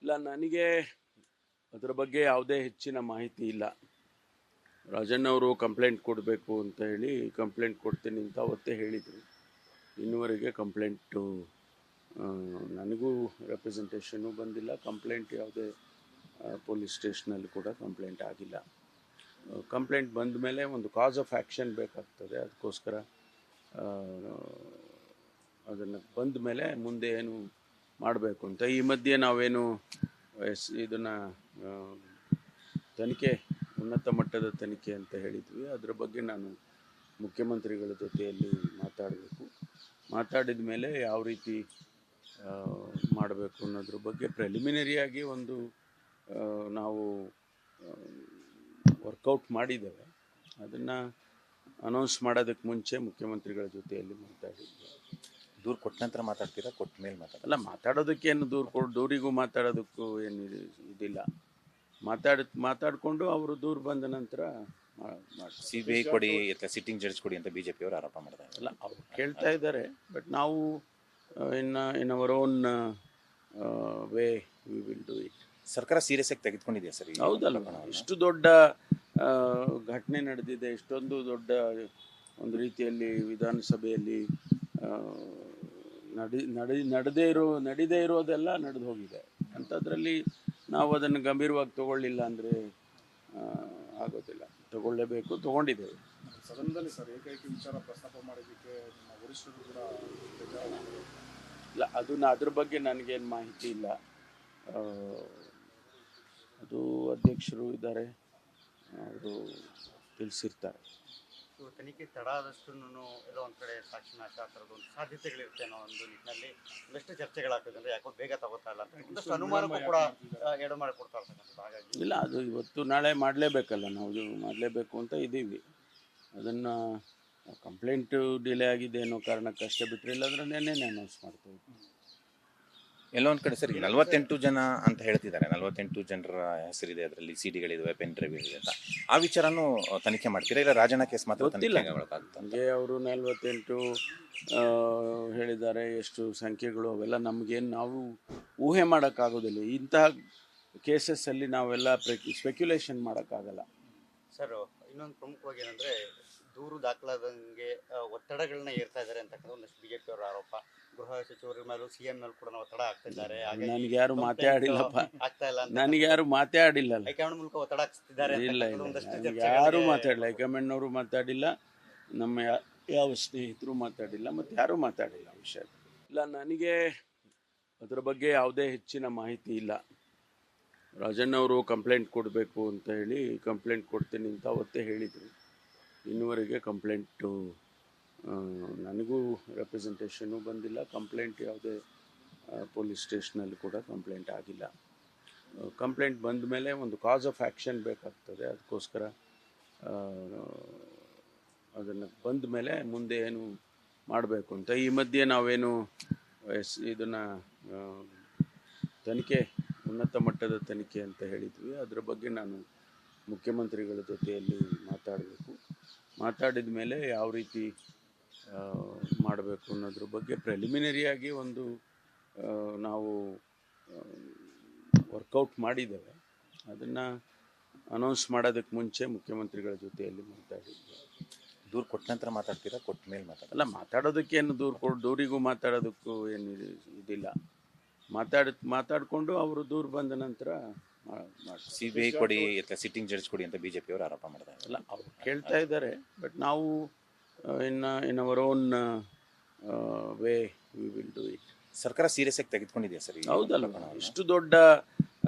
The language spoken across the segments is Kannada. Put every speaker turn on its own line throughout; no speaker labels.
ಇಲ್ಲ, ನನಗೆ ಅದರ ಬಗ್ಗೆ ಯಾವುದೇ ಹೆಚ್ಚಿನ ಮಾಹಿತಿ ಇಲ್ಲ. ರಾಜಣ್ಣವರು ಕಂಪ್ಲೇಂಟ್ ಕೊಡಬೇಕು ಅಂತ ಹೇಳಿ ಕಂಪ್ಲೇಂಟ್ ಕೊಡ್ತೀನಿ ಅಂತ ಅವತ್ತೇ ಹೇಳಿದರು. ಇನ್ನುವರೆಗೆ ಕಂಪ್ಲೇಂಟು ನನಗೂ ರೆಪ್ರೆಸೆಂಟೇಷನು ಬಂದಿಲ್ಲ. ಕಂಪ್ಲೇಂಟ್ ಯಾವುದೇ ಪೊಲೀಸ್ ಸ್ಟೇಷನಲ್ಲಿ ಕೂಡ ಕಂಪ್ಲೇಂಟ್ ಆಗಿಲ್ಲ. ಕಂಪ್ಲೇಂಟ್ ಬಂದ ಮೇಲೆ ಒಂದು ಕಾಸ್ ಆಫ್ ಆ್ಯಕ್ಷನ್ ಬೇಕಾಗ್ತದೆ. ಅದಕ್ಕೋಸ್ಕರ ಅದನ್ನು ಬಂದ ಮೇಲೆ ಮುಂದೆ ಏನು ಮಾಡಬೇಕು ಅಂತ. ಈ ಮಧ್ಯೆ ನಾವೇನು ಇದನ್ನು ತನಿಖೆ, ಉನ್ನತ ಮಟ್ಟದ ತನಿಖೆ ಅಂತ ಹೇಳಿದ್ವಿ. ಅದರ ಬಗ್ಗೆ ನಾನು ಮುಖ್ಯಮಂತ್ರಿಗಳ ಜೊತೆಯಲ್ಲಿ ಮಾತಾಡಬೇಕು. ಮಾತಾಡಿದ ಮೇಲೆ ಯಾವ ರೀತಿ ಮಾಡಬೇಕು ಅನ್ನೋದ್ರ ಬಗ್ಗೆ ಪ್ರೆಲಿಮಿನರಿಯಾಗಿ ಒಂದು ನಾವು ವರ್ಕೌಟ್ ಮಾಡಿದ್ದೇವೆ. ಅದನ್ನು ಅನೌನ್ಸ್ ಮಾಡೋದಕ್ಕೆ ಮುಂಚೆ ಮುಖ್ಯಮಂತ್ರಿಗಳ ಜೊತೆಯಲ್ಲಿ ಮಾತಾಡಿದ್ವಿ.
ದೂರು ಕೊಟ್ಟ ನಂತರ ಮಾತಾಡ್ತೀರಾ, ಕೊಟ್ಟ ಮೇಲೆ
ಅಲ್ಲ, ಮಾತಾಡೋದಕ್ಕೇನು ದೂರಿಗೂ ಮಾತಾಡೋದಕ್ಕೂ ಏನು ಇದಿಲ್ಲ. ಮಾತಾಡಿಕೊಂಡು ಅವರು ದೂರು ಬಂದ ನಂತರ
CBI ಕೊಡಿ ಅಥವಾ ಸಿಟ್ಟಿಂಗ್ ಜಡ್ಜ್ ಕೊಡಿ ಅಂತ BJP ಅವರು ಆರೋಪ ಮಾಡ್ತಾರೆ.
ಅಲ್ಲ, ಅವ್ರು ಕೇಳ್ತಾ ಇದ್ದಾರೆ. ಬಟ್ ನಾವು in our own way we will do it.
ಸರ್ಕಾರ ಸೀರಿಯಸ್ ಆಗಿ ತೆಗೆದುಕೊಂಡಿದೆಯಾ ಸರ್?
ಹೌದಲ್ಲ, ಇಷ್ಟು ದೊಡ್ಡ ಘಟನೆ ನಡೆದಿದೆ, ಇಷ್ಟೊಂದು ದೊಡ್ಡ ಒಂದು ರೀತಿಯಲ್ಲಿ ವಿಧಾನಸಭೆಯಲ್ಲಿ ನಡೀದೇ ಇರೋದೆಲ್ಲ ನಡೆದು ಹೋಗಿದೆ. ಅಂಥದ್ರಲ್ಲಿ ನಾವು ಅದನ್ನು ಗಂಭೀರವಾಗಿ ತಗೊಳ್ಳಿಲ್ಲ ಅಂದರೆ ಆಗೋದಿಲ್ಲ. ತಗೊಳ್ಳೇಬೇಕು, ತಗೊಂಡಿದ್ದೇವೆ.
ಸದನದಲ್ಲಿ ಸರ್ ಏಕೈಕ ವಿಚಾರ ಪ್ರಸ್ತಾಪ ಮಾಡೋದಕ್ಕೆ ನಿಮ್ಮ ವರಿಷ್ಠರು ಕೂಡ
ಇಲ್ಲ, ಅದ್ರ ಬಗ್ಗೆ ನನಗೇನು ಮಾಹಿತಿ ಇಲ್ಲ. ಅದು ಅಧ್ಯಕ್ಷರು ಇದ್ದಾರೆ, ಅವರು ತಿಳಿಸಿರ್ತಾರೆ.
ತನಿಖೆ ತಡ ಆದಷ್ಟು ಎಲ್ಲೋ ಒಂದು ಕಡೆ ಸಾಕ್ಷಿ ನಾಶ ಆ ಥರದ್ದು ಒಂದು ಸಾಧ್ಯತೆಗಳಿರುತ್ತೆ ಅನ್ನೋ ಒಂದು ನಿಟ್ಟಿನಲ್ಲಿ ಒಂದಷ್ಟು ಚರ್ಚೆಗಳಾಗ್ತದೆ. ಅಂದರೆ ಯಾಕೋ ಬೇಗ ತಗೋತಾ ಇಲ್ಲ ಅಂತ ಒಂದಷ್ಟು ಅನುಮಾನಕ್ಕೂ ಕೂಡ ಎಡೆ ಮಾಡಿಕೊಡ್ತಾ ಇರ್ತಕ್ಕಂಥದ್ದು. ಹಾಗಾಗಿ
ಇಲ್ಲ, ಅದು ಇವತ್ತು ನಾಳೆ ಮಾಡಲೇಬೇಕಲ್ಲ, ನಾವು ಮಾಡಲೇಬೇಕು ಅಂತ ಇದ್ದೀವಿ. ಅದನ್ನು ಕಂಪ್ಲೇಂಟು ಡಿಲೇ ಆಗಿದೆ ಅನ್ನೋ ಕಾರಣಕ್ಕಷ್ಟೇ ಬಿಟ್ಟರೆ, ಇಲ್ಲಾಂದ್ರೆ ನೆನ್ನೆ ಅನೌನ್ಸ್ ಮಾಡ್ತೇವೆ.
ಎಲ್ಲೋ ಒಂದು ಕಡೆ ಸರ್ 48 ಜನ ಅಂತ ಹೇಳ್ತಿದ್ದಾರೆ. 48 ಜನರ ಹೆಸರಿದೆ, ಅದರಲ್ಲಿ CDಗಳಿವೆ, ಪೆನ್ ಡ್ರೈವ್ ಇದೆ ಅಂತ. ಆ ವಿಚಾರನೂ ತನಿಖೆ ಮಾಡ್ತೀರಾ, ಇಲ್ಲ ರಾಜಣ್ಣ ಕೇಸ್ ಮಾತ್ರ
ಗೊತ್ತಿಲ್ಲ ನನಗೆ. ಅವರು 48 ಹೇಳಿದ್ದಾರೆ. ಎಷ್ಟು ಸಂಖ್ಯೆಗಳು ಅವೆಲ್ಲ ನಮಗೇನು ನಾವು ಊಹೆ ಮಾಡೋಕ್ಕಾಗೋದಿಲ್ಲ. ಇಂತಹ ಕೇಸಸ್ಸಲ್ಲಿ ನಾವೆಲ್ಲ ಸ್ಪೆಕ್ಯುಲೇಷನ್ ಮಾಡೋಕ್ಕಾಗಲ್ಲ.
ಸರ್, ಇನ್ನೊಂದು ಪ್ರಮುಖವಾಗಿ ಏನಂದರೆ ದೂರು ದಾಖಲಾದಂಗೆ ಒತ್ತಡಗಳನ್ನ ಏರ್ತಾ ಇದ್ದಾರೆ ಅಂತಕ್ಕಂಥ ಒಂದಷ್ಟು BJP ಅವರ ಆರೋಪ. ಗೃಹ ಸಚಿವರ ಮೇಲೂ CM ಮೇಲೂ ಕೂಡ ಒತ್ತಡ ಆಗ್ತಾ ಇದ್ದಾರೆ.
ನನಗೆ ಯಾರು ಮಾತಾಡಿಲ್ಲಪ್ಪ, ನನಗೆ ಯಾರು ಮಾತಾಡಿಲ್ಲ.
ಹೈಕಮಾಂಡ್ ಮೂಲಕ ಒತ್ತಡ ಹಾಕ್ತಿದ್ದಾರೆ.
ಇಲ್ಲ, ಯಾರು ಮಾತಾಡಿಲ್ಲ. ಹೈಕಮಾಂಡ್ನವರು ಮಾತಾಡಿಲ್ಲ, ನಮ್ಮ ಯಾವ ಸ್ನೇಹಿತರು ಮಾತಾಡಿಲ್ಲ, ಮತ್ತು ಯಾರೂ ಮಾತಾಡಿಲ್ಲ ವಿಷಯ. ಇಲ್ಲ, ನನಗೆ ಅದರ ಬಗ್ಗೆ ಯಾವುದೇ ಹೆಚ್ಚಿನ ಮಾಹಿತಿ ಇಲ್ಲ. ರಾಜಣ್ಣವರು ಕಂಪ್ಲೇಂಟ್ ಕೊಡಬೇಕು ಅಂತ ಹೇಳಿ ಕಂಪ್ಲೇಂಟ್ ಕೊಡ್ತೀನಿ ಅಂತ ಅವತ್ತೇ ಹೇಳಿದರು. ಇನ್ನುವರೆಗೆ ಕಂಪ್ಲೇಂಟು ನನಗೂ ರೆಪ್ರೆಸೆಂಟೇಷನು ಬಂದಿಲ್ಲ. ಕಂಪ್ಲೇಂಟ್ ಯಾವುದೇ ಪೊಲೀಸ್ ಸ್ಟೇಷನಲ್ಲಿ ಕೂಡ ಕಂಪ್ಲೇಂಟ್ ಆಗಿಲ್ಲ. ಕಂಪ್ಲೇಂಟ್ ಬಂದ ಮೇಲೆ ಒಂದು ಕಾಸ್ ಆಫ್ ಆ್ಯಕ್ಷನ್ ಬೇಕಾಗ್ತದೆ. ಅದಕ್ಕೋಸ್ಕರ ಅದನ್ನು ಬಂದ ಮೇಲೆ ಮುಂದೆ ಏನು ಮಾಡಬೇಕು ಅಂತ. ಈ ಮಧ್ಯೆ ನಾವೇನು ಇದನ್ನು ತನಿಖೆ, ಉನ್ನತ ಮಟ್ಟದ ತನಿಖೆ ಅಂತ ಹೇಳಿದ್ವಿ. ಅದರ ಬಗ್ಗೆ ನಾನು ಮುಖ್ಯಮಂತ್ರಿಗಳ ಜೊತೆಯಲ್ಲಿ ಮಾತಾಡಬೇಕು. ಮಾತಾಡಿದ ಮೇಲೆ ಯಾವ ರೀತಿ ಮಾಡಬೇಕು ಅನ್ನೋದ್ರ ಬಗ್ಗೆ ಪ್ರೆಲಿಮಿನರಿಯಾಗಿ ಒಂದು ನಾವು ವರ್ಕೌಟ್ ಮಾಡಿದ್ದೇವೆ. ಅದನ್ನು ಅನೌನ್ಸ್ ಮಾಡೋದಕ್ಕೆ ಮುಂಚೆ ಮುಖ್ಯಮಂತ್ರಿಗಳ ಜೊತೆಯಲ್ಲಿ ಮಾತಾಡಿದ್ವಿ.
ದೂರು ಕೊಟ್ಟ ನಂತರ ಮಾತಾಡ್ತೀರಾ, ಕೊಟ್ಟ ಮೇಲೆ
ಅಲ್ಲ, ಮಾತಾಡೋದಕ್ಕೇನು ದೂರಿಗೂ ಮಾತಾಡೋದಕ್ಕೂ ಏನು ಇದಿಲ್ಲ. ಮಾತಾಡಿಕೊಂಡು ಅವರು ದೂರು ಬಂದ ನಂತರ
CBI ಕೊಡಿ ಅಥವಾ ಸಿಟ್ಟಿಂಗ್ ಜಡ್ಜ್ ಕೊಡಿ ಅಂತ BJP ಅವರು ಆರೋಪ ಮಾಡ್ತಾರೆ.
ಅಲ್ಲ, ಅವ್ರು ಕೇಳ್ತಾ ಇದ್ದಾರೆ. ಬಟ್ ನಾವು in our own way we will do it.
ಸರ್ಕಾರ ಸೀರಿಯಸ್ ಆಗಿ ತೆಗೆದುಕೊಂಡಿದೆಯಾ ಸರ್?
ಹೌದಲ್ಲ, ಇಷ್ಟು ದೊಡ್ಡ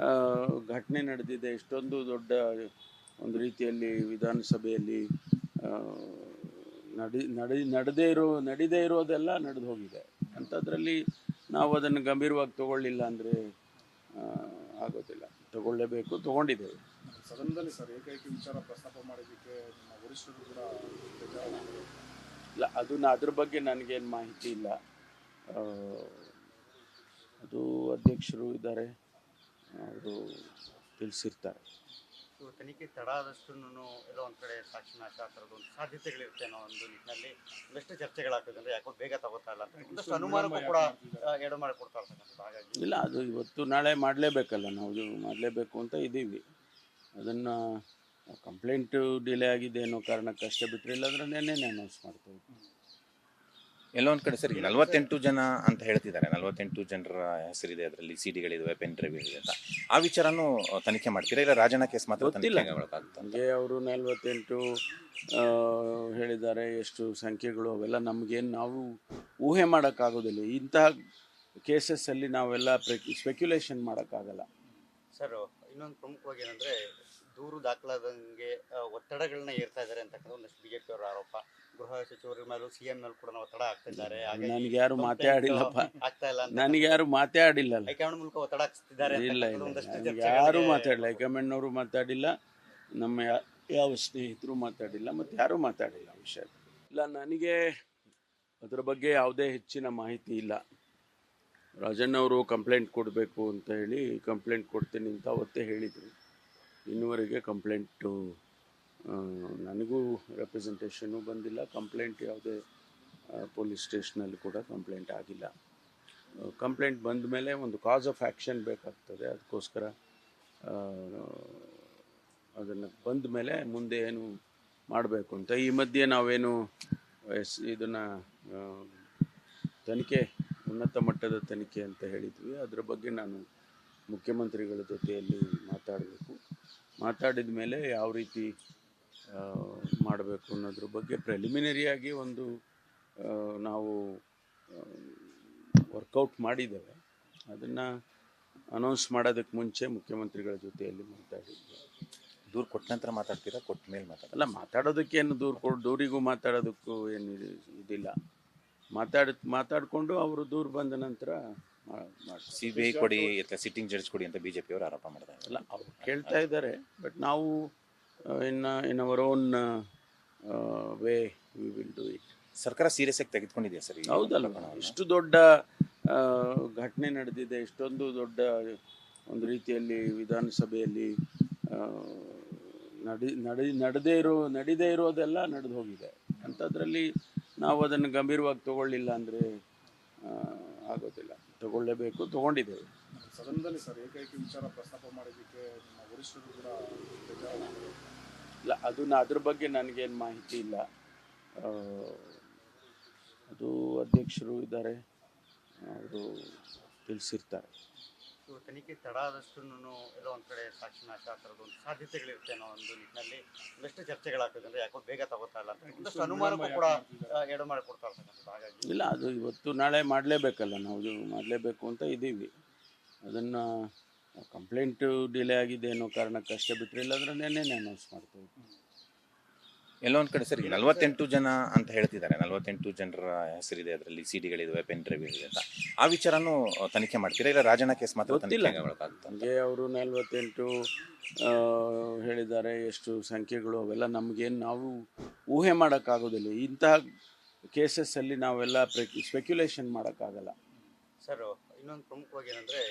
ಘಟನೆ ನಡೆದಿದೆ, ಇಷ್ಟೊಂದು ದೊಡ್ಡ ಒಂದು ರೀತಿಯಲ್ಲಿ ವಿಧಾನಸಭೆಯಲ್ಲಿ ನಡೀದೇ ಇರೋದೆಲ್ಲ ನಡೆದು ಹೋಗಿದೆ. ಅಂಥದ್ರಲ್ಲಿ ನಾವು ಅದನ್ನು ಗಂಭೀರವಾಗಿ ತಗೊಳ್ಳಿಲ್ಲ ಅಂದರೆ ಆಗೋದಿಲ್ಲ. ತಗೊಳ್ಳೇಬೇಕು, ತಗೊಂಡಿದ್ದೇವೆ.
ಸದನದಲ್ಲಿ ಸರ್ ಏಕೈಕ ವಿಚಾರ ಪ್ರಸ್ತಾಪ ಮಾಡೋದಕ್ಕೆ ನಿಮ್ಮ ವರಿಷ್ಠರು ಕೂಡ
ಇಲ್ಲ, ಅದ್ರ ಬಗ್ಗೆ ನನಗೇನು ಮಾಹಿತಿ ಇಲ್ಲ. ಅದು ಅಧ್ಯಕ್ಷರು ಇದ್ದಾರೆ, ಅವರು ತಿಳಿಸಿರ್ತಾರೆ.
ತನಿಖೆ ತಡ ಆದಷ್ಟು ಎಲ್ಲೋ ಒಂದ್ ಕಡೆ ಸಾಕ್ಷಿ ನಾಶ ಆ ಥರದ್ದು ಒಂದು ಸಾಧ್ಯತೆಗಳಿರುತ್ತೆ ಅನ್ನೋ ಒಂದು ನಿಟ್ಟಿನಲ್ಲಿ ಒಂದಷ್ಟು ಚರ್ಚೆಗಳಾಗ್ತದೆ ಅಂದ್ರೆ ಯಾಕೋ ಬೇಗ ತಗೋತಾ ಇಲ್ಲ ಅಂತ ಒಂದಷ್ಟು ಅನುಮಾನಕ್ಕೂ ಕೂಡ ಎಡೆ ಮಾಡಿಕೊಡ್ತಾ ಇರ್ತಕ್ಕಂಥದ್ದು. ಹಾಗಾಗಿ
ಇಲ್ಲ, ಅದು ಇವತ್ತು ನಾಳೆ ಮಾಡಲೇಬೇಕಲ್ಲ, ನಾವು ಮಾಡಲೇಬೇಕು ಅಂತ ಇದ್ದೀವಿ. ಅದನ್ನು ಕಂಪ್ಲೇಂಟ್ ಡಿಲೇ ಆಗಿದೆ ಅನ್ನೋ ಕಾರಣಕ್ಕಷ್ಟೇ ಬಿಟ್ಟರೆ, ಇಲ್ಲಾಂದ್ರೆ ನೆನ್ನೆನೇ ಅನೌನ್ಸ್ ಮಾಡ್ತೇವೆ.
ಎಲ್ಲೋ ಒಂದು ಕಡೆ ಸರ್ 48 ಜನ ಅಂತ ಹೇಳ್ತಿದ್ದಾರೆ, 48 ಜನರ ಹೆಸರಿದೆ ಅದರಲ್ಲಿ, ಸಿಡಿಗಳಿದಾವೆ, ಪೆನ್ ಡ್ರೈವ್ ಇದೆ ಅಂತ. ಆ ವಿಚಾರನೂ ತನಿಖೆ ಮಾಡ್ತೀರಾ, ಇಲ್ಲ ರಾಜಣ್ಣ ಕೇಸ್ ಮಾತ್ರ
ಗೊತ್ತಿಲ್ಲ
ತನಿಖೆ
ನನಗೆ. ಅವರು 48 ಹೇಳಿದ್ದಾರೆ, ಎಷ್ಟು ಸಂಖ್ಯೆಗಳು ಅವೆಲ್ಲ ನಮಗೇನು ನಾವು ಊಹೆ ಮಾಡೋಕ್ಕಾಗೋದಿಲ್ಲ. ಇಂತಹ ಕೇಸಸ್ಸಲ್ಲಿ ನಾವೆಲ್ಲ ಸ್ಪೆಕ್ಯುಲೇಷನ್ ಮಾಡೋಕ್ಕಾಗಲ್ಲ.
ಸರ್, ಇನ್ನೊಂದು ಪ್ರಮುಖವಾಗಿ ಏನಂದ್ರೆ ದೂರು ದಾಖಲಾದಂಗೆ ಒತ್ತಡಗಳನ್ನ ಏರ್ತಾ ಇದ್ದಾರೆ ಅಂತಕ್ಕಂಥ ಒಂದಷ್ಟು ಬಿಜೆಪಿ ಅವರ ಆರೋಪ. ಗೃಹ ಸಚಿವರ ಮೇಲೂ ಸಿಎಂ ಮೇಲೂ ಕೂಡ ಒತ್ತಡ ಆಗ್ತಾ ಇದ್ದಾರೆ.
ನನಗೆ ಯಾರು ಮಾತೇ ಆಡಿಲ್ಲಪ್ಪ,
ಆಗ್ತಾ ಇಲ್ಲ ಅಂತ
ನನಗೆ ಯಾರು ಮಾತೇ ಆಡಿಲ್ಲ.
ಹೈಕಮಾಂಡ್ ಮೂಲಕ ಒತ್ತಡ ಹಾಕ್ತಿದ್ದಾರೆ.
ಇಲ್ಲ ಇಲ್ಲ, ನನಗೆ ಯಾರು ಮಾತಾಡಿಲ್ಲ. ಹೈಕಮಾಂಡ್ನವರು ಮಾತಾಡಿಲ್ಲ, ನಮ್ಮ ಯಾವ ಸ್ನೇಹಿತರು ಮಾತಾಡಿಲ್ಲ, ಮತ್ತು ಯಾರೂ ಮಾತಾಡಿಲ್ಲ ವಿಷಯ. ಇಲ್ಲ, ನನಗೆ ಅದರ ಬಗ್ಗೆ ಯಾವುದೇ ಹೆಚ್ಚಿನ ಮಾಹಿತಿ ಇಲ್ಲ. ರಾಜಣ್ಣವರು ಕಂಪ್ಲೇಂಟ್ ಕೊಡಬೇಕು ಅಂತ ಹೇಳಿ ಕಂಪ್ಲೇಂಟ್ ಕೊಡ್ತೀನಿ ಅಂತ ಅವತ್ತೇ ಹೇಳಿದರು. ಇನ್ನುವರೆಗೆ ಕಂಪ್ಲೇಂಟು ನನಗೂ ರೆಪ್ರೆಸೆಂಟೇಷನ್ನು ಬಂದಿಲ್ಲ. ಕಂಪ್ಲೇಂಟ್ ಯಾವುದೇ ಪೊಲೀಸ್ ಸ್ಟೇಷನಲ್ಲಿ ಕೂಡ ಕಂಪ್ಲೇಂಟ್ ಆಗಿಲ್ಲ. ಕಂಪ್ಲೇಂಟ್ ಬಂದ ಮೇಲೆ ಒಂದು ಕಾಸ್ ಆಫ್ ಆ್ಯಕ್ಷನ್ ಬೇಕಾಗ್ತದೆ. ಅದಕ್ಕೋಸ್ಕರ ಅದನ್ನು ಬಂದ ಮೇಲೆ ಮುಂದೆ ಏನು ಮಾಡಬೇಕು ಅಂತ. ಈ ಮಧ್ಯೆ ನಾವೇನು ಇದನ್ನು ತನಿಖೆ, ಉನ್ನತ ಮಟ್ಟದ ತನಿಖೆ ಅಂತ ಹೇಳಿದ್ವಿ. ಅದರ ಬಗ್ಗೆ ನಾನು ಮುಖ್ಯಮಂತ್ರಿಗಳ ಜೊತೆಯಲ್ಲಿ ಮಾತಾಡಬೇಕು. ಮಾತಾಡಿದ ಮೇಲೆ ಯಾವ ರೀತಿ ಮಾಡಬೇಕು ಅನ್ನೋದ್ರ ಬಗ್ಗೆ ಪ್ರೆಲಿಮಿನರಿಯಾಗಿ ಒಂದು ನಾವು ವರ್ಕೌಟ್ ಮಾಡಿದ್ದೇವೆ. ಅದನ್ನು ಅನೌನ್ಸ್ ಮಾಡೋದಕ್ಕೆ ಮುಂಚೆ ಮುಖ್ಯಮಂತ್ರಿಗಳ ಜೊತೆಯಲ್ಲಿ ಮಾತಾಡಿದ್ವಿ.
ದೂರು ಕೊಟ್ಟ ನಂತರ ಮಾತಾಡ್ತೀರಾ, ಕೊಟ್ಟ ಮೇಲೆ
ಅಲ್ಲ, ಮಾತಾಡೋದಕ್ಕೇನು ದೂರಿಗೂ ಮಾತಾಡೋದಕ್ಕೂ ಏನು ಇದಿಲ್ಲ. ಮಾತಾಡಿಕೊಂಡು ಅವರು ದೂರು ಬಂದ ನಂತರ
CBI ಕೊಡಿ ಅಥವಾ ಸಿಟ್ಟಿಂಗ್ ಜಡ್ಜ್ ಕೊಡಿ ಅಂತ ಬಿಜೆಪಿ ಅವರು ಆರೋಪ ಮಾಡ್ತಾರೆ.
ಅಲ್ಲ, ಅವ್ರು ಕೇಳ್ತಾ ಇದ್ದಾರೆ. ಬಟ್ ನಾವು in our own way we will do it.
ಸರ್ಕಾರ ಸೀರಿಯಸ್ ಆಗಿ ತೆಗೆದುಕೊಂಡಿದೆಯಾ ಸರ್?
ಹೌದಲ್ಲ, ಇಷ್ಟು ದೊಡ್ಡ ಘಟನೆ ನಡೆದಿದೆ, ಇಷ್ಟೊಂದು ದೊಡ್ಡ ಒಂದು ರೀತಿಯಲ್ಲಿ ವಿಧಾನಸಭೆಯಲ್ಲಿ ನಡೀದೇ ಇರೋದೆಲ್ಲ ನಡೆದು ಹೋಗಿದೆ. ಅಂಥದ್ರಲ್ಲಿ ನಾವು ಅದನ್ನು ಗಂಭೀರವಾಗಿ ತಗೊಳ್ಳಿಲ್ಲ ಅಂದರೆ ಆಗೋದಿಲ್ಲ. ತಗೊಳ್ಳೇಬೇಕು, ತಗೊಂಡಿದ್ದೇವೆ.
ಸದನದಲ್ಲಿ ಸರ್ ಏಕೈಕ ವಿಚಾರ ಪ್ರಸ್ತಾಪ ಮಾಡೋದಕ್ಕೆ ನಿಮ್ಮ ವರಿಷ್ಠರು ಕೂಡ
ಇಲ್ಲ, ಅದ್ರ ಬಗ್ಗೆ ನನಗೇನು ಮಾಹಿತಿ ಇಲ್ಲ. ಅದು ಅಧ್ಯಕ್ಷರು ಇದ್ದಾರೆ, ಅವರು ತಿಳಿಸಿರ್ತಾರೆ.
ತನಿಖೆ ತಡ ಆದಷ್ಟು ಎಲ್ಲೋ ಒಂದ್ ಕಡೆ ಸಾಕ್ಷಿ ನಾಶ ಆ ಥರದ್ದು ಒಂದು ಸಾಧ್ಯತೆಗಳಿರುತ್ತೆ ಅನ್ನೋ ಒಂದು ನಿಟ್ಟಿನಲ್ಲಿ ಒಂದಷ್ಟು ಚರ್ಚೆಗಳಾಗ್ತದೆ ಅಂದ್ರೆ ಯಾಕೋ ಬೇಗ ತಗೋತಾ ಇಲ್ಲ ಅಂತ ಒಂದಷ್ಟು ಅನುಮಾನಕ್ಕೂ ಕೂಡ ಎಡೆ ಮಾಡಿಕೊಡ್ತಾ ಇರ್ತಕ್ಕಂಥದ್ದು. ಹಾಗಾಗಿ
ಇಲ್ಲ, ಅದು ಇವತ್ತು ನಾಳೆ ಮಾಡಲೇಬೇಕಲ್ಲ, ನಾವು ಮಾಡಲೇಬೇಕು ಅಂತ ಇದ್ದೀವಿ. ಅದನ್ನು ಕಂಪ್ಲೇಂಟ್ ಡಿಲೇ ಆಗಿದೆ ಅನ್ನೋ ಕಾರಣಕ್ಕಷ್ಟೇ ಬಿಟ್ಟರೆ, ಇಲ್ಲಾಂದ್ರೆ ನೆನ್ನೆನೇ ಅನೌನ್ಸ್ ಮಾಡ್ತೇವೆ.
ಎಲ್ಲೋ ಒಂದು ಕಡೆ ಸರ್ 48 ಜನ ಅಂತ ಹೇಳ್ತಿದ್ದಾರೆ, 48 ಜನರ ಹೆಸರಿದೆ ಅದರಲ್ಲಿ, ಸಿಡಿಗಳಿದಾವೆ, ಪೆನ್ ಡ್ರೈವ್ ಇದೆ ಅಂತ. ಆ ವಿಚಾರನೂ ತನಿಖೆ ಮಾಡ್ತೀರಾ, ಇಲ್ಲ ರಾಜಣ್ಣ ಕೇಸ್ ಮಾತ್ರ
ಗೊತ್ತಿಲ್ಲ ನನಗೆ. ಅವರು 48 ಹೇಳಿದ್ದಾರೆ, ಎಷ್ಟು ಸಂಖ್ಯೆಗಳು ಅವೆಲ್ಲ ನಮಗೇನು ನಾವು ಊಹೆ ಮಾಡೋಕ್ಕಾಗೋದಿಲ್ಲ. ಇಂತಹ ಕೇಸಸ್ಸಲ್ಲಿ ನಾವೆಲ್ಲ ಸ್ಪೆಕ್ಯುಲೇಷನ್ ಮಾಡೋಕ್ಕಾಗಲ್ಲ.
ಸರ್, ಇನ್ನೊಂದು ಪ್ರಮುಖವಾಗಿ ಏನಂದ್ರೆ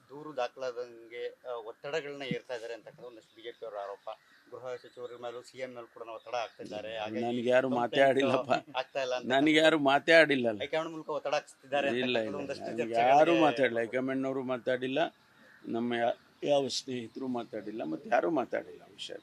ದೂರು ದಾಖಲಾದಂಗೆ ಒತ್ತಡಗಳನ್ನ ಏರ್ತಾ ಇದ್ದಾರೆ ಅಂತಕ್ಕಂಥ ಒಂದಷ್ಟು ಬಿಜೆಪಿ ಅವರ ಆರೋಪ. ಗೃಹ ಸಚಿವರ ಮೇಲೂ ಸಿಎಂ ಮೇಲೂ ಕೂಡ ಒತ್ತಡ ಆಗ್ತಾ ಇದ್ದಾರೆ.
ನನಗೆ ಯಾರು ಮಾತೇ ಆಡಿಲ್ಲಪ್ಪ,
ಆಗ್ತಾ ಇಲ್ಲ ಅಂತ
ನನಗೆ ಯಾರು ಮಾತೇ ಆಡಿಲ್ಲ.
ಹೈಕಮಾಂಡ್ ಮೂಲಕ ಒತ್ತಡ ಹಾಕ್ತಿದ್ದಾರೆ.
ಇಲ್ಲ ಇಲ್ಲ, ನನಗೆ ಯಾರೂ ಮಾತಾಡಿಲ್ಲ. ಹೈಕಮಾಂಡ್ನವರು ಮಾತಾಡಿಲ್ಲ, ನಮ್ಮ ಯಾವ ಸ್ನೇಹಿತರು ಮಾತಾಡಿಲ್ಲ, ಮತ್ತು ಯಾರೂ ಮಾತಾಡಿಲ್ಲ ವಿಷಯ.